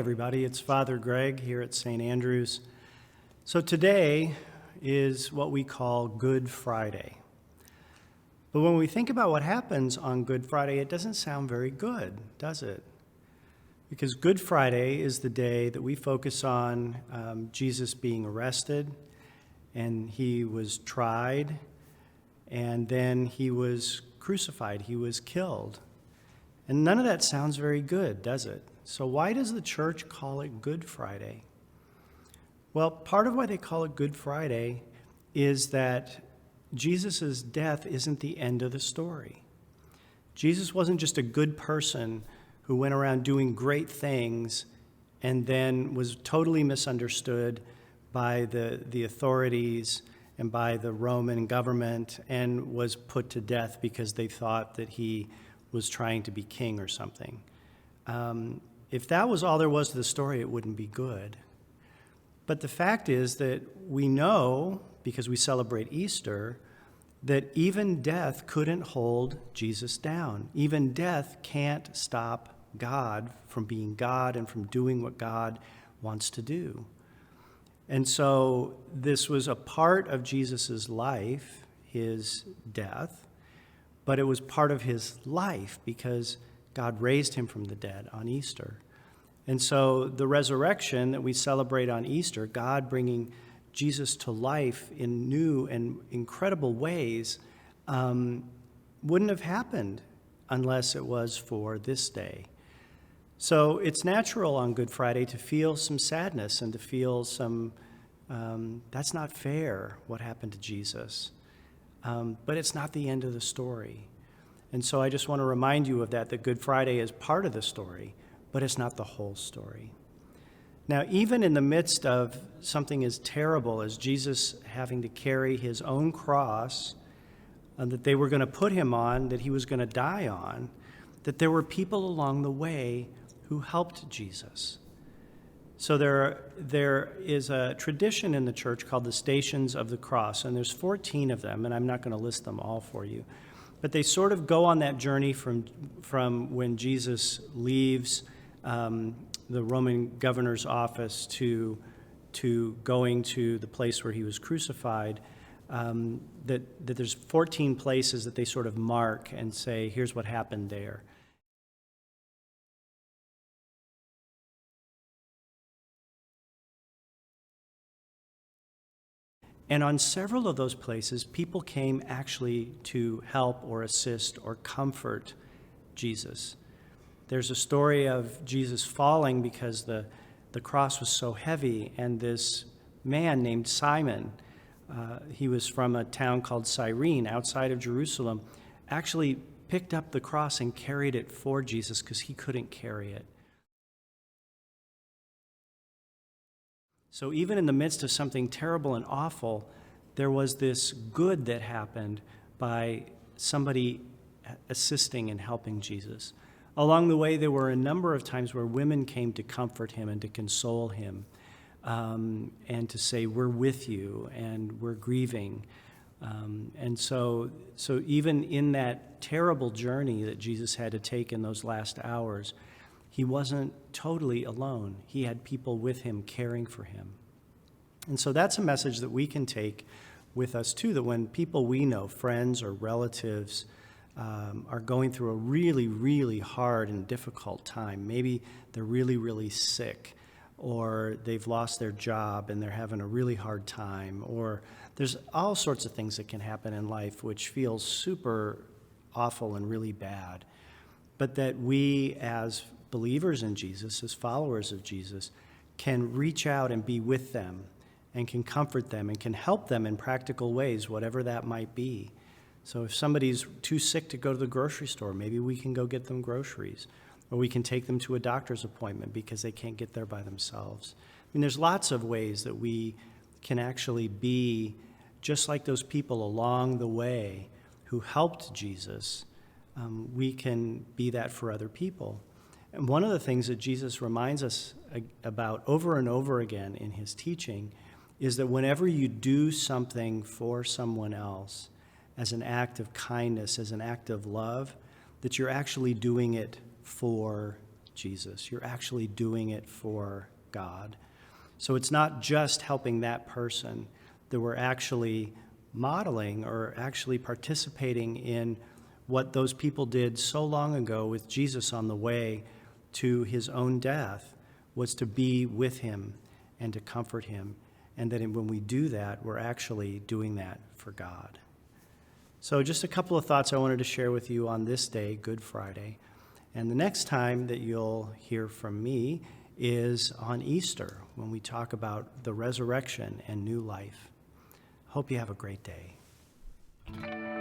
everybody, it's Father Greg here at St. Andrew's. So today is what we call Good Friday. But when we think about what happens on Good Friday, it doesn't sound very good, does it? Because Good Friday is the day that we focus on Jesus being arrested, and he was tried, and then he was crucified, he was killed. And none of that sounds very good, does it? So why does the church call it Good Friday? Well, part of why they call it Good Friday is that Jesus' death isn't the end of the story. Jesus wasn't just a good person who went around doing great things and then was totally misunderstood by the authorities and by the Roman government and was put to death because they thought that he was trying to be king or something. If that was all there was to the story, it wouldn't be good. But the fact is that we know, because we celebrate Easter, that even death couldn't hold Jesus down. Even death can't stop God from being God and from doing what God wants to do. And so this was a part of Jesus' life, his death, but it was part of his life because God raised him from the dead on Easter. And so the resurrection that we celebrate on Easter, God bringing Jesus to life in new and incredible ways, wouldn't have happened unless it was for this day. So it's natural on Good Friday to feel some sadness and to feel some, that's not fair, what happened to Jesus. But it's not the end of the story. And so I just want to remind you of that Good Friday is part of the story, but it's not the whole story. Now, even in the midst of something as terrible as Jesus having to carry his own cross that they were going to put him on, that he was going to die on, that there were people along the way who helped Jesus. So there is a tradition in the church called the Stations of the Cross, and there's 14 of them, and I'm not going to list them all for you. But they sort of go on that journey from when Jesus leaves the Roman governor's office to going to the place where he was crucified, that there's 14 places that they sort of mark and say, here's what happened there. And on several of those places, people came actually to help or assist or comfort Jesus. There's a story of Jesus falling because the cross was so heavy, and this man named Simon, he was from a town called Cyrene outside of Jerusalem, actually picked up the cross and carried it for Jesus because he couldn't carry it. So even in the midst of something terrible and awful, there was this good that happened by somebody assisting and helping Jesus. Along the way, there were a number of times where women came to comfort him and to console him and to say, we're with you and we're grieving. And so even in that terrible journey that Jesus had to take in those last hours, he wasn't totally alone. He had people with him caring for him. And so that's a message that we can take with us too, that when people we know, friends or relatives, are going through a really, really hard and difficult time, maybe they're really, really sick, or they've lost their job and they're having a really hard time, or there's all sorts of things that can happen in life which feels super awful and really bad, but that we as believers in Jesus, as followers of Jesus, can reach out and be with them and can comfort them and can help them in practical ways, whatever that might be. So if somebody's too sick to go to the grocery store, maybe we can go get them groceries, or we can take them to a doctor's appointment because they can't get there by themselves. I mean, there's lots of ways that we can actually be just like those people along the way who helped Jesus. We can be that for other people. And one of the things that Jesus reminds us about over and over again in his teaching is that whenever you do something for someone else as an act of kindness, as an act of love, that you're actually doing it for Jesus. You're actually doing it for God. So it's not just helping that person, that we're actually modeling or actually participating in what those people did so long ago with Jesus on the way to his own death, was to be with him and to comfort him. And that when we do that, we're actually doing that for God. So just a couple of thoughts I wanted to share with you on this day, Good Friday. And the next time that you'll hear from me is on Easter, when we talk about the resurrection and new life. Hope you have a great day.